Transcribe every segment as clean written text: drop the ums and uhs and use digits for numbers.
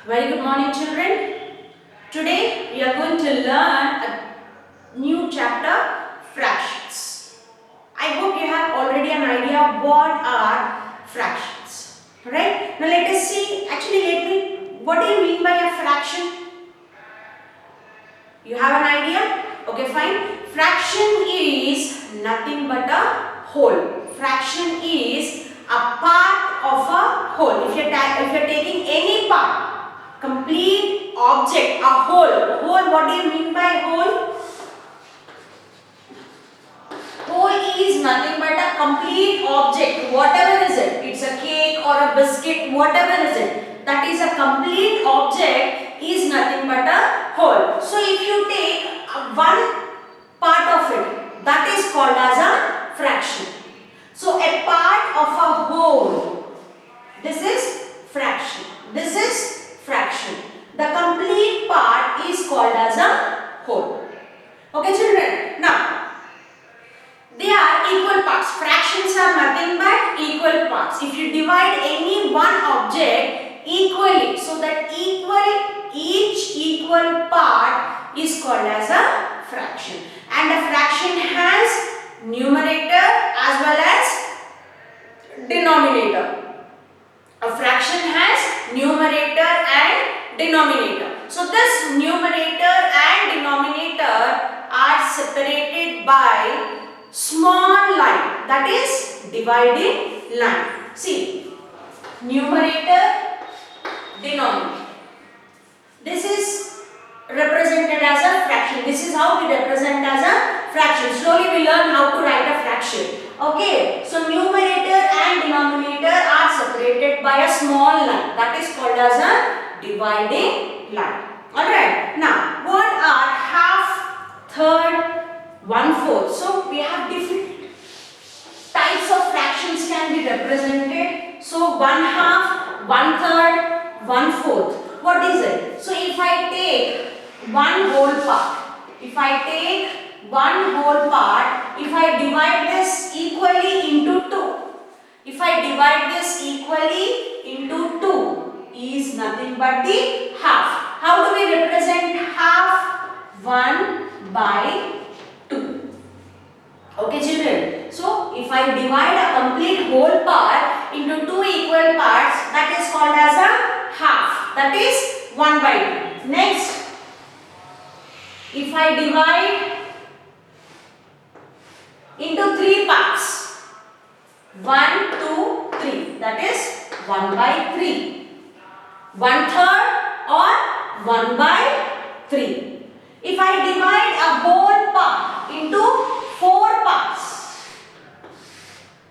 Very good morning, children. Today we are going to learn a new chapter, fractions. I hope you have already an idea what are fractions. Alright, now let us see, what do you mean by a fraction? You have an idea? Okay, fine. Fraction is nothing but a whole. Fraction is a part of a whole. If you're taking any part, complete object, a whole. Whole, what do you mean by whole? Whole is nothing but a complete object, whatever is it. It's a cake or a biscuit, whatever is it. That is a complete object is nothing but a whole. So if you take one part of it, that is called as a fraction. So a part of a whole, this is fraction. This is fraction. The complete part is called as a whole. Okay, children. Now, they are equal parts. Fractions are nothing but equal parts. If you divide any one object equally, so that each equal part is called as a fraction. And a fraction has numerator as well as denominator. A fraction has numerator and denominator. So this numerator and denominator are separated by small line, that is dividing line. See, numerator, denominator. This is represented as a fraction. This is how we represent as a fraction. Slowly we learn how to write a fraction. Okay, so numerator and denominator are separated by a small line. That is called as a dividing line. Alright, now what are half, third, 1/4? So we have different types of fractions can be represented. So 1/2, 1/3, 1/4. What is it? So if I take one whole part, if I divide this equally into 2, if I divide this equally into 2 is nothing but the half. How do we represent half? 1/2. Okay, children. So if I divide a complete whole part into 2 equal parts, that is called as a half. That is 1/2. Next, if I divide into 3 parts, 1, 2, 3, that is 1/3. 1/3 or 1/3. If I divide a whole part into 4 parts,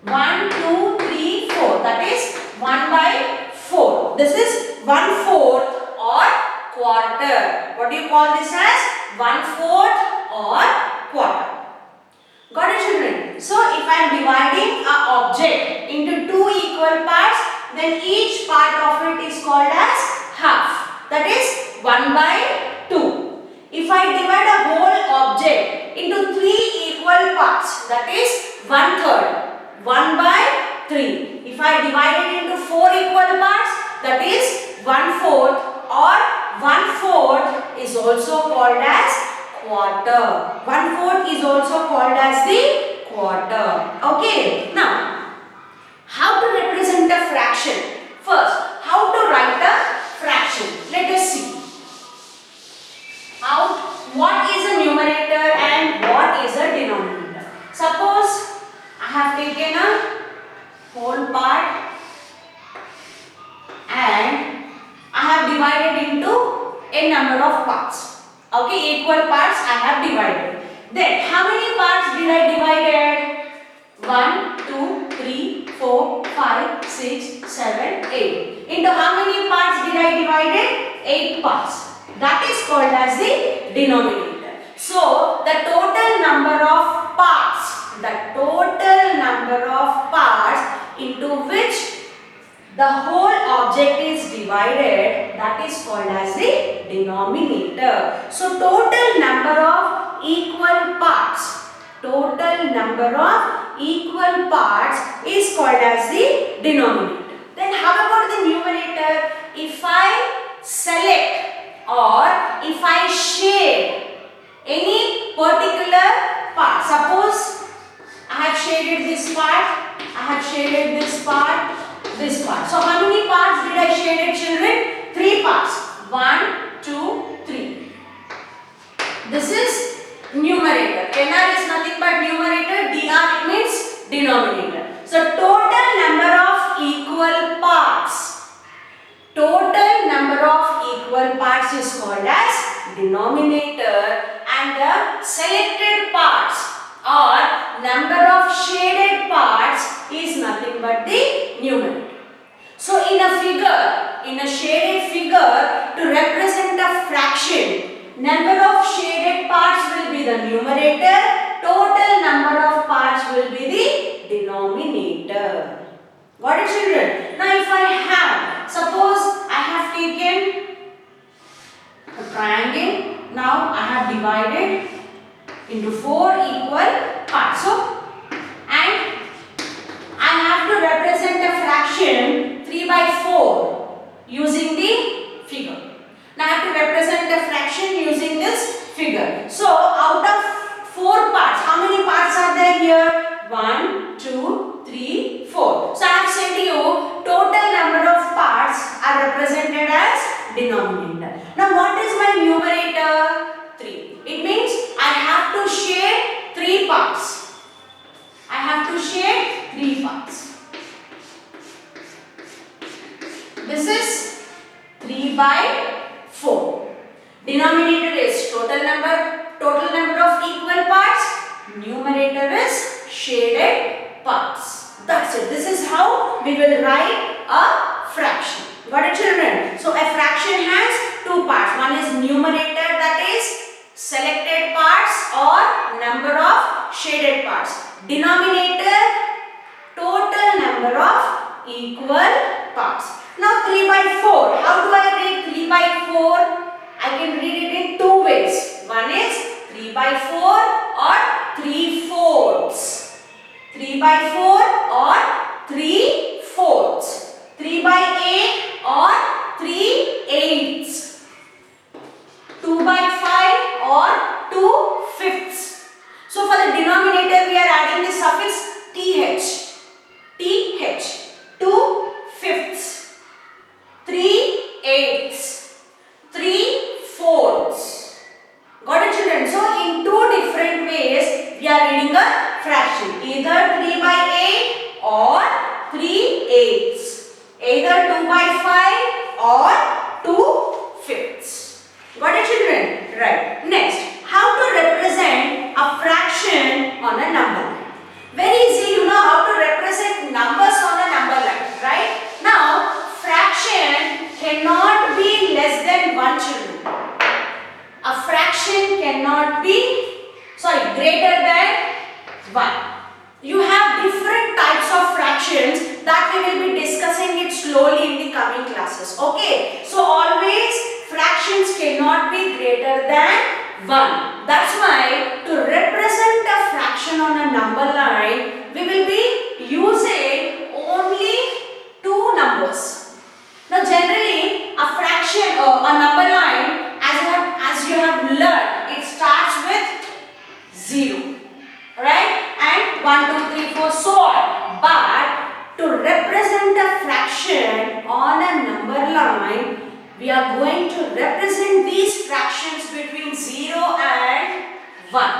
1, 2, 3, 4, that is 1/4. This is 1/4 or quarter. What do you call this as? 1/4 or quarter. Got it, children? So if I am dividing an object into 2 equal parts, then each part of it is called as half. That is 1/2. If I divide a whole object into 3 equal parts, that is 1/3, 1/3. If I divide it into 4 equal parts, that is 1/4 or 1/4 is also called as quarter. 1/4 is also called as the quarter. Okay. Now, how to represent a fraction? First, how to write a fraction? Let us see. What is a numerator and what is a denominator? Suppose I have taken a whole part and I have divided into a number of parts. Okay, equal parts I have divided. Then how many parts did I divide? 1, 2, 3, 4, 5, 6, 7, 8. Into how many parts did I divide it? 8 parts. That is called as the denominator. So the total number of parts into which the whole object is divided, that is called as the denominator. So total number of equal parts is called as the denominator. Then how about the numerator? If I set or if I shade any particular part, suppose I have shaded this part, I have shaded this part, this part. So how many parts did I shade it, children? 3 parts. 1, 2, 3. This is numerator. NR is nothing but numerator. DR means denominator. So total number of equal parts. Total number of equal parts is called as denominator, and the selected parts or number of shaded parts is nothing but the numerator. So in a figure, in a shaded figure, to represent a fraction, number of shaded parts will be the numerator, total number of parts will be the denominator. Got it, children? Now if I have, suppose I have taken a triangle, now I have divided into 4 equal parts. So, and I have to represent a fraction 3 by 4 using the figure. Now I have to represent a fraction using this figure. So out of 4 parts, how many parts are there here? 1, 2, 3, 4. So I have said to you, total number of parts are represented as denominator. Now what is my numerator? 3. It means I have to shade 3 parts. I have to shade 3 parts. This is 3 by 4. Denominator is total number of equal parts. Numerator is shaded parts. That's it. This is how we will write a fraction. Got it, children? So a fraction has 2 parts. One is numerator, that is selected parts or number of shaded parts. Denominator, total number of equal parts. Now 3 by 4. How do I read 3 by 4? I can read it in 2 ways. One is 3 by 4 or 3/4. 3 by 4 or 3/4. 3 by 8 or 3/8. 2 by 5 or 2/5. So for the denominator we are adding the suffix th. th. 2/5. 3/8. 3/4. Got it, children? So in 2 different ways we are reading a fraction. Either 3 by 8 or 3/8. Either 2 by 5 or 2/5. Got it, children? Right. Next, how to represent a fraction on a number line. Very easy, you know how to represent numbers on a number line, right? Now, fraction cannot be less than 1, children. A fraction cannot be, greater than 1. You have different types of fractions that we will be discussing it slowly in the coming classes. Okay. So always fractions cannot be greater than 1. That's why to represent a fraction on a number line, we will be using only 2 numbers. Now generally a fraction or a number line, as you have learned, it starts with 0, right? And 1, 2, 3, 4, so on. But to represent a fraction on a number line, we are going to represent these fractions between 0 and 1.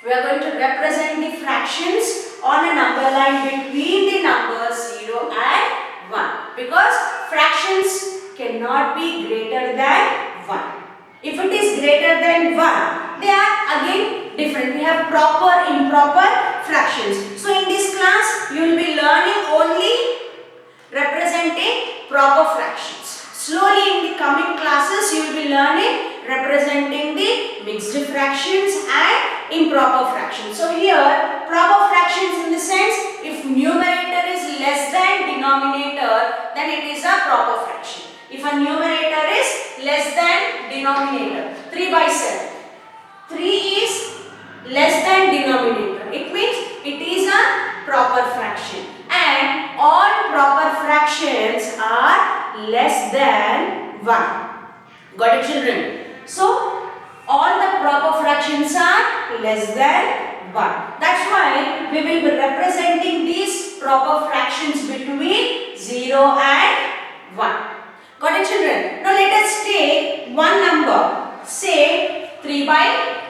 We are going to represent the fractions on a number line between the numbers 0 and 1, because fractions cannot be greater than 1. If it is greater than 1, they are again different. We have proper, improper fractions. So in this class, you will be learning only representing proper fractions. Slowly in the coming classes, you will be learning representing the mixed fractions and improper fractions. So here, proper fractions in the sense, if numerator is less than denominator, then it is a proper fraction. If a numerator is less than denominator, 3 by 7. 3 is less than denominator. It means it is a proper fraction. And all proper fractions are less than 1. Got it, children? So, all the proper fractions are less than 1. That's why we will be representing these proper fractions between 0 and 1. Got it, children? Now, let us take one number, say 3 by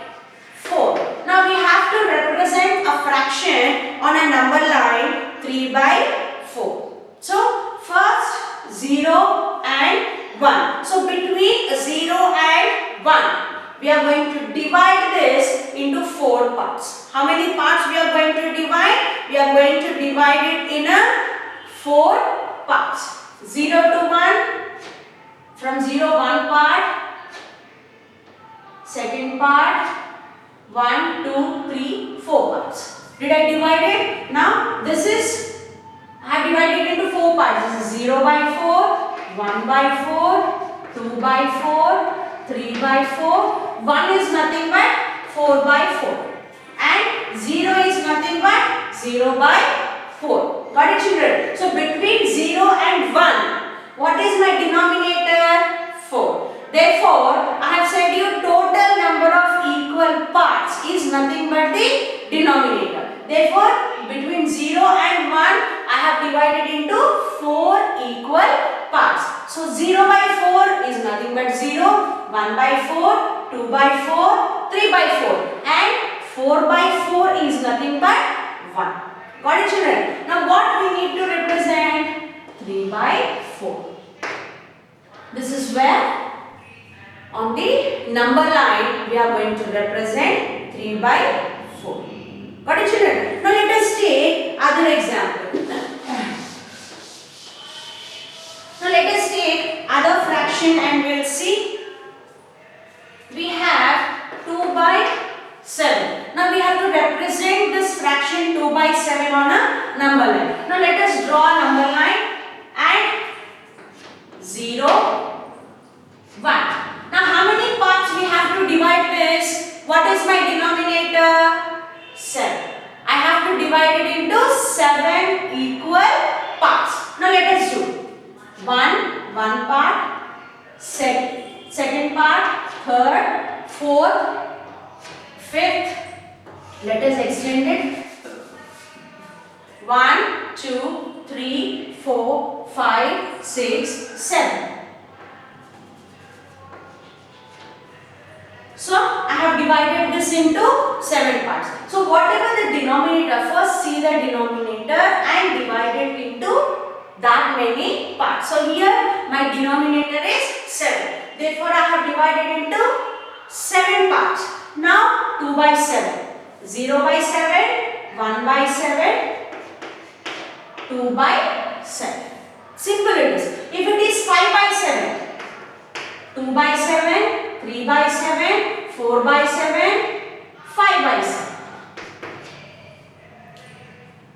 4. Now, we have to represent a fraction on a number line 3 by 4. So, first 0 and 1. So, between 0 and 1, we are going to divide this into 4 parts. How many parts we are going to divide? We are going to divide it in a 4 parts. 0 to 1, from 0, 1 part, second part, 1, 2, 3, 4 parts. Did I divide it? Now, this is, I have divided it into 4 parts. This is 0 by 4, 1 by 4, 2 by 4, 3 by 4. 1 is nothing but 4 by 4. And 0 is nothing but 0 by 4. Got it, children? So, between 0 and 1, what is my denominator? 4. Therefore, I have said you total number of equal parts is nothing but the denominator. Therefore, between 0 and 1, I have divided into 4 equal parts. So, 0 by 4 is nothing but 0, 1 by 4, 2 by 4, 3 by 4 and 4 by 4 is nothing but 1. Got it, children? Now, what we need to represent? 3 by 4. This is where on the number line we are going to represent 3 by 4. Got it, children? Now let us take other example. Now let us take other fraction and we will see. We have 2 by 7. Now we have to represent this fraction 2 by 7 on a number line. Now let us draw a number line and 0, 1. Now how many parts we have to divide this? What is my denominator? 7. I have to divide it into 7 equal parts. Now let us do 1 part, second part, third, fourth, fifth. Let us extend it. 1, 2, 3, 4, 5, 6, 7. So, I have divided this into 7 parts. So, whatever the denominator, first see the denominator and divide it into that many parts. So, here my denominator is 7. Therefore, I have divided into 7 parts. Now, 2 by 7, 0 by 7, 1 by 7, 2 by 7. Simple it is. If it is 5 by 7, 2 by 7, 3 by 7, 4 by 7, 5 by 7.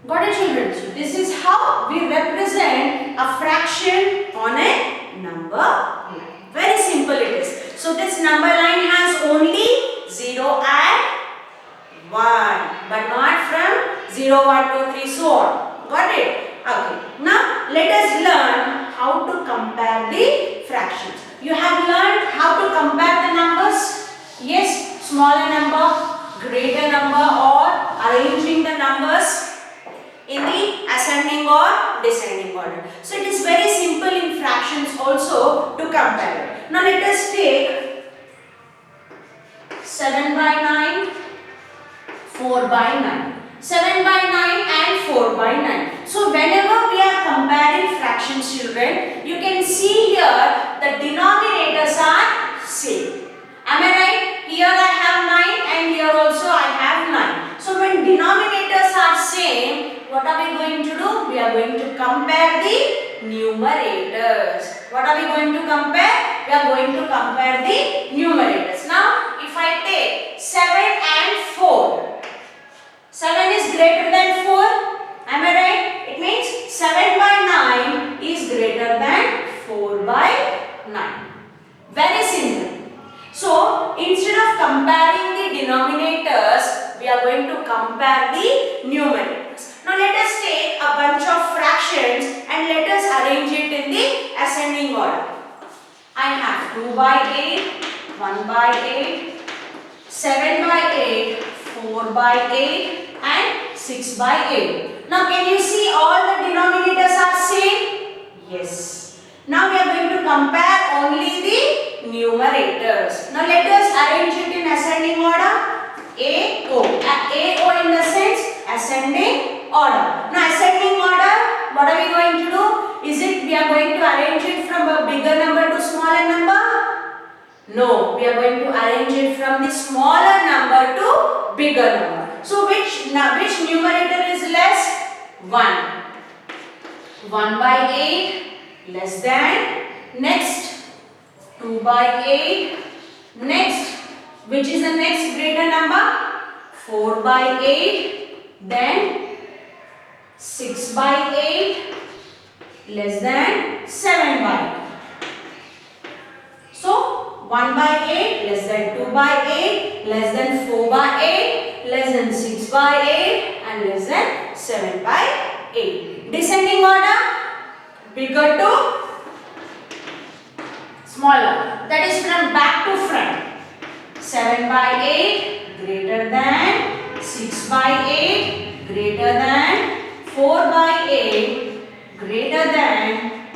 Got it, children? This is how we represent a fraction on a number line. Very simple it is. So this number line has only 0 and 1, but not from 0, 1, 2, 3, so on. Got it? Okay. Now let us learn how to compare the fractions. You have learned how to compare the numbers. Yes, smaller number, greater number, or arranging the numbers in the ascending or descending order. So it is very simple in fractions also to compare it. Now let us take 7 by 9, 4 by 9. 7 by 9 and 4 by 9. So whenever we are comparing fractions, children, you can see here the denominators are same. Am I right? Here I have 9 and here also I have 9. So when denominators are same, what are we going to do? We are going to compare the numerators. What are we going to compare? We are going to compare the numerators. Now if I take 7 and 4. 7 is greater than 4. Am I right? It means 7 by 9 is greater than 4 by 9. Very simple. So, instead of comparing the denominators, we are going to compare the numerators. Now, let us take a bunch of fractions and let us arrange it in the ascending order. I have 2 by 8, 1 by 8, 7 by 8, 4 by 8 and 6 by 8. Now can you see all the denominators are same? Yes. Now we are going to compare only the numerators. Now let us arrange it in ascending order. A-O. A-O in the sense ascending order. Now ascending order, what are we going to do? Is it we are going to arrange it from a bigger number to smaller number? No, we are going to arrange it from the smaller number to bigger number. So which numerator is less? 1. 1 by 8 less than. Next 2 by 8. Next, which is the next greater number? 4 by 8. Then 6 by 8 less than 7 by 8. So 1 by 8 less than 2 by 8 less than 4 by 8 less than 6 by 8 and less than 7 by 8. Descending order, bigger to smaller, that is from back to front. 7 by 8 greater than, 6 by 8 greater than, 4 by 8 greater than,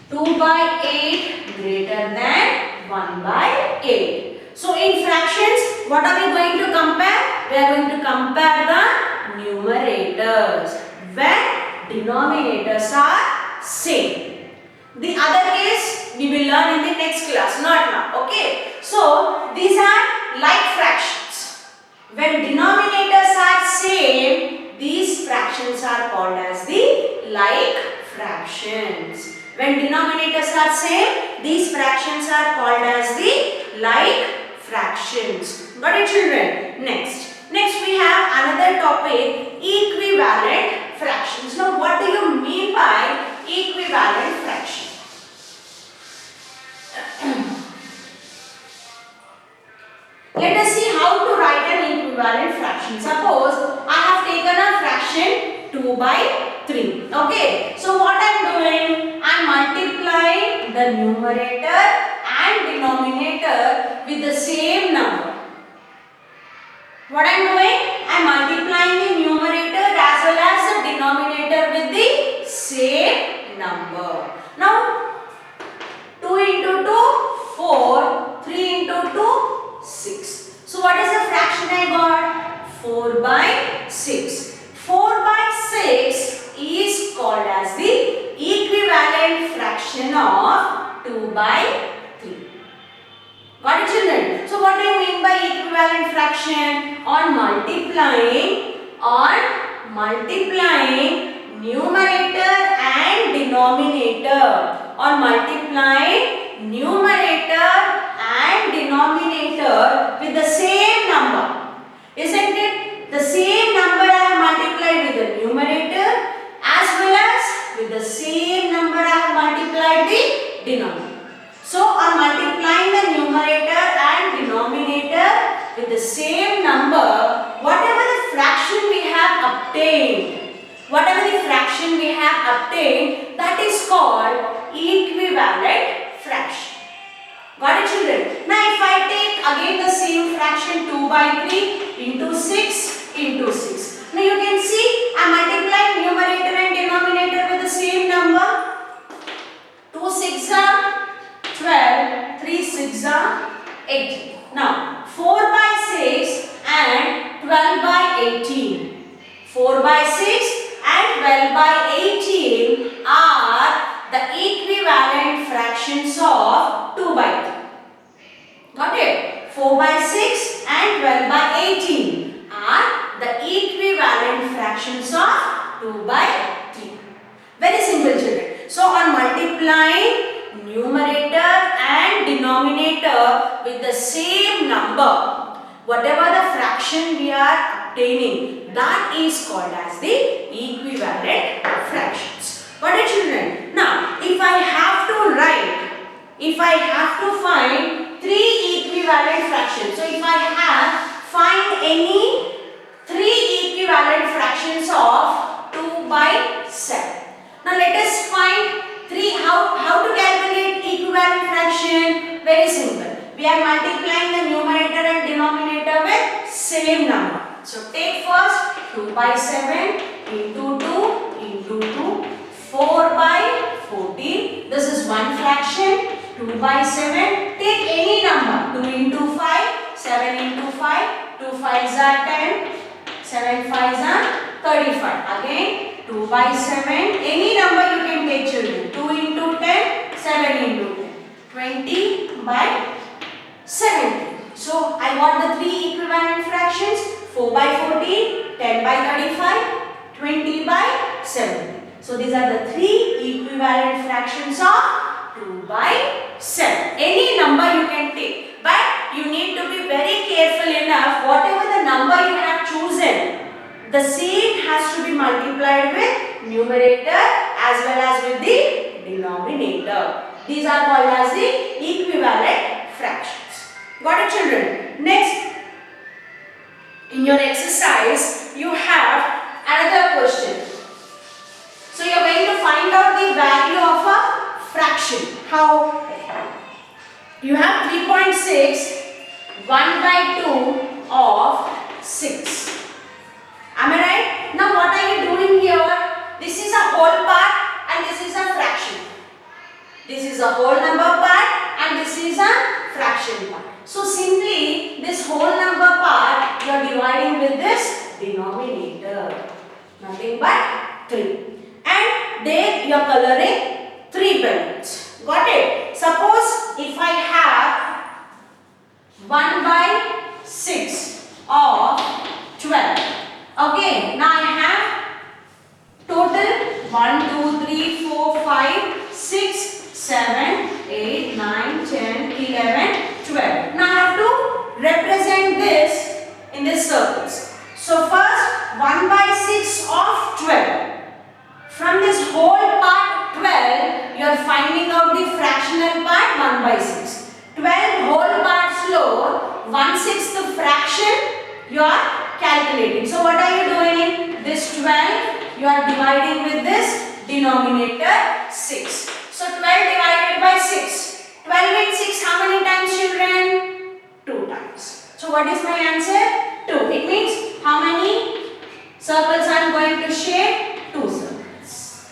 2 by 8 greater than 1 by 8. So in fractions, what are we going to compare? We are going to compare the numerators when denominators are same. The other case we will learn in the next class, not now. Okay. So these are like fractions. When denominators are same, these fractions are called as the like fractions. When denominators are same, these fractions are called as the like fractions. Got it, children? Next we have another topic, equivalent fractions. Now what do you mean by equivalent fraction? Let us see how to write an equivalent fraction. Suppose I have taken a fraction 2 by 3. Okay. So what I am doing? I am multiplying the numerator and denominator with the same number. What I am doing? I am multiplying the numerator as well as the denominator with the same number. Now 2 into 2, 4, 3 into 2, 6. So what is the fraction I got? 4 by 6. 4 by 6 is called as the equivalent fraction of 2 by 3. Got it, children? So what do you mean by equivalent fraction? On multiplying numerator and denominator. On multiplying numerator and denominator with the same number. Isn't it? The same number I have multiplied with the numerator as well as with the same number I have multiplied the denominator. So on multiplying the numerator and denominator with the same number, whatever the fraction we have obtained, that is called equivalent fraction. Got it, children? Now if I take again the same fraction 2 by 3 into 6 into 6. Now you can see I am multiplying numerator and denominator with the same number. 2 6 are 12, 3 6 are 18. Now 4 by 6 and 12 by 18. 4 by 6 and 12 by 18 are the equivalent fractions of 2 by 3. Got it? 4 by 6 and 12 by 18 are the equivalent fractions of 2 by 3. Very simple, children. So on multiplying numerator and denominator with the same number, whatever the fraction we are obtaining, that is called as the equivalent fractions. Got it, children? Now if I have to find 3 equivalent fractions, so if I find any 3 equivalent fractions of 2 by 7. Now let us find 3. How to calculate equivalent fraction? Very are multiplying the numerator and denominator with same number. So take first 2 by 7 into 2 into 2, 4 by 14. This is one fraction. 2 by 7. Take any number. 2 into 5, 7 into 5. 2 5s are 10. 7 5s are 35. Again 2 by 7. Any number you can take, children. 2 into 10, 7 into 10. 20 by 70. So I got the three equivalent fractions. 4 by 14, 10 by 35, 20 by 70. So these are the three equivalent fractions of 2 by 7. Any number you can take, but you need to be very careful enough. Whatever the number you have chosen, the same has to be multiplied with numerator as well as with the denominator. These are called as the equivalent fractions. Got it, children? Next, in your exercise, you have another question. So you are going to find out the value of a fraction. How? You have 3.6, 1 by 2 of 6. Am I right? Now what are you doing here? This is a whole part and this is a fraction. This is a whole number part and this is a fraction part. So simply this whole number part you are dividing with this denominator. Nothing but 3. And there you are coloring 3 balloons. Got it? Suppose if I have 1 by 6 of 12. Okay, now I have total 1, 2, 3, 4, 5, 6, 7, 8, 9, 10, 11, 12. Now I have to represent this in these circles. So first 1 by 6 of 12. From this whole part 12, you are finding out the fractional part 1 by 6. 12 whole parts low, 1/6 fraction you are calculating. So what are you doing? This 12 you are dividing with this denominator 6. So 12 divided by 6. 12 in 6 how many times, children? 2 times. So what is my answer? 2. It means how many circles I am going to shape? 2 circles.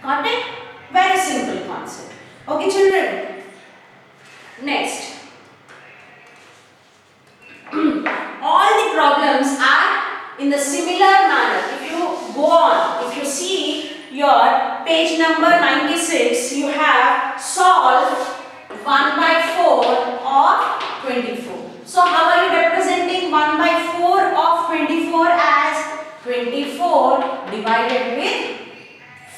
Got it? Very simple concept. Okay, children. Next. All the problems are in the similar manner. If you go on, if you see your page number 96, you have solved 1 by 4 of 24. So how are you representing 1 by 4 of 24 as 24 divided with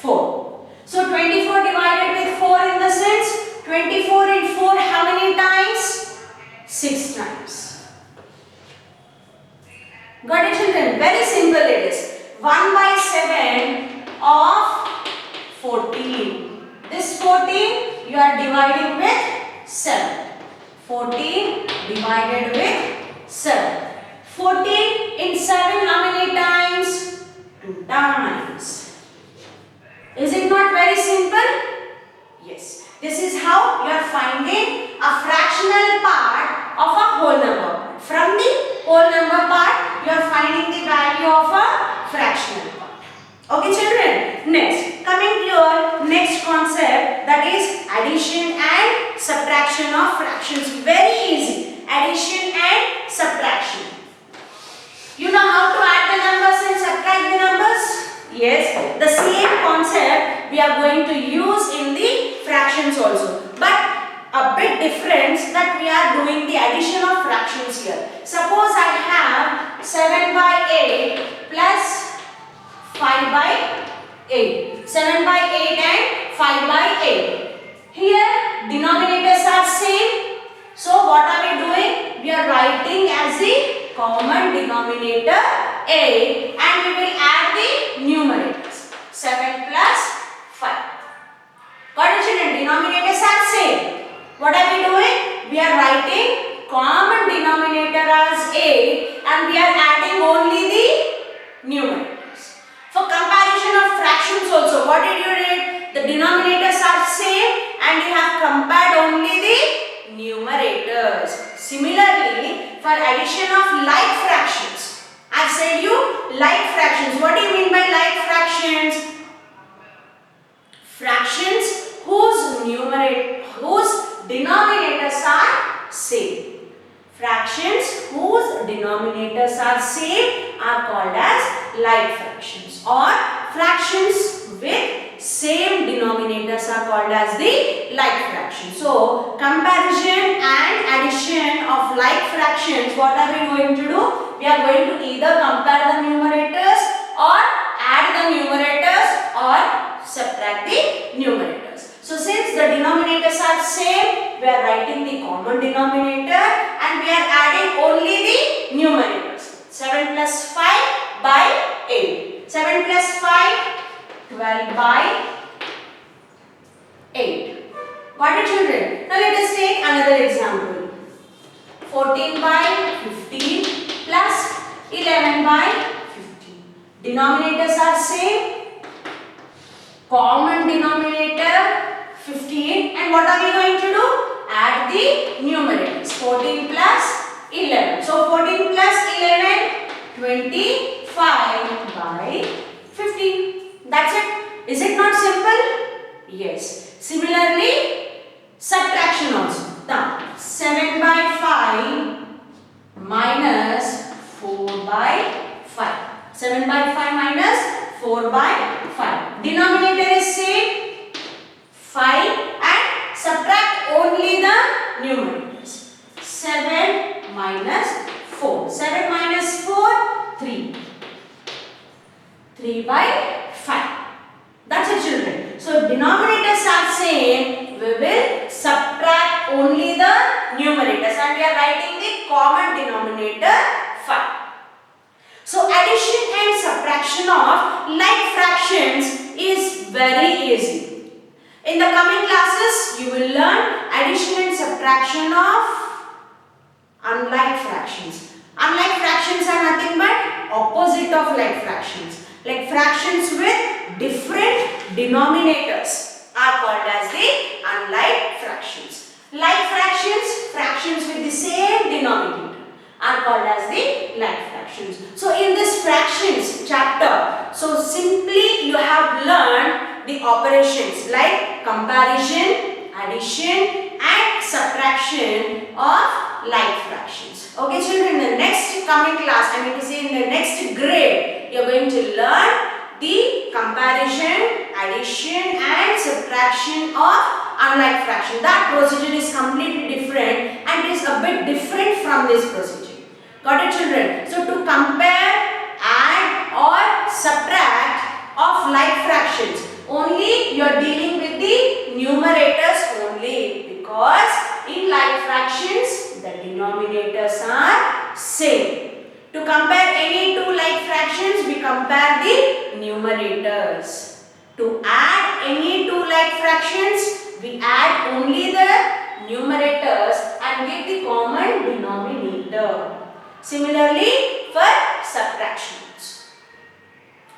4. So 24 divided with 4 in the sense 24 in 4 how many times? 6 times. Got it, children? Very simple it is. 1 by 7 of 14. This 14 you are dividing with 7. 14 divided with 7. 14 in 7 how many times? 2 times. Is it not very simple? Yes. This is how you are finding a fractional part of a whole number. From the whole number part, you are finding the value of a fractional part. Okay, children? Next, coming to your next concept, that is addition and subtraction of fractions. Very easy. Addition and subtraction. You know how to add the numbers and subtract the numbers? Yes, the same concept we are going to use in the fractions also. But a bit difference that we are doing the addition of fractions here. Suppose I have 7 by 8 plus 5 by 8. 7 by 8 and 5 by 8. Here denominators are same. So what are we doing? We are writing as the common denominator 8 and we will add the numerators. 7 plus 5. Got it, children? Denominators are same. What are we doing? We are writing common denominator as 8 and we are adding only the numerators. For comparison of fractions also, what did you read? The denominators are same and you have compared only the numerators. Similarly, for addition of like fractions, I've said you like fractions. What do you mean by like fractions? Fractions whose denominators are same. Fractions whose denominators are same are called as like fractions, or fractions with same denominators are called as the like fractions. So, comparison and addition of like fractions, what are we going to do? We are going to either compare the numerators or add the numerators or subtract the numerators. So, since the denominators are same, we are writing the common denominator and we are adding only the numerators. 7 plus 5 by 8. 7 plus 5, 12 by 8. Got it, children? Now let us take another example. 14 by 15 plus 11 by 15. Denominators are same. Common denominator 15, and what are we going to do? Add the numerators. 14 plus 11. So 14 plus 11, 25 by 15. That's it. Is it not simple? Yes. Similarly, subtraction also. Now 7 by 5 minus 4 by 5. 7 by 5 minus 4 by 5. Denominator is same, 5, and subtract only the numerators. 7 minus 4. 7 minus 4, 3. 3 by 5. That's it, children. So, denominators are same. We will subtract only the numerators and we are writing the common denominator 5. So, addition and subtraction of like fractions is very easy. In the coming classes, you will learn addition and subtraction of unlike fractions. Unlike fractions are nothing but opposite of like fractions. Like fractions with different denominators are called as the unlike fractions. Like fractions, fractions with the same denominator are called as the like fractions. So in this fractions chapter, so simply you have learned the operations like comparison, addition and subtraction of like fractions. Okay children, in the next coming class, I mean to say in the next grade, you are going to learn the comparison, addition and subtraction of unlike fraction. That procedure is completely different and is a bit different from this procedure. Got it children? So to compare, add or subtract of like fractions, only you are dealing with the numerators only, because in like fractions the denominators are same. To compare any two like fractions, we compare the numerators. To add any two like fractions, we add only the numerators and give the common denominator. Similarly, for subtractions.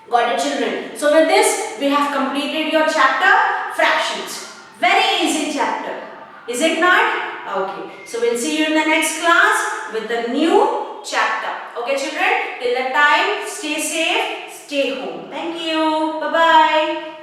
Got it children? So with this, we have completed your chapter fractions. Very easy chapter. Is it not? Okay. So we'll see you in the next class with the new chapter. Okay children? Till the time, stay safe, stay home. Thank you. Bye-bye.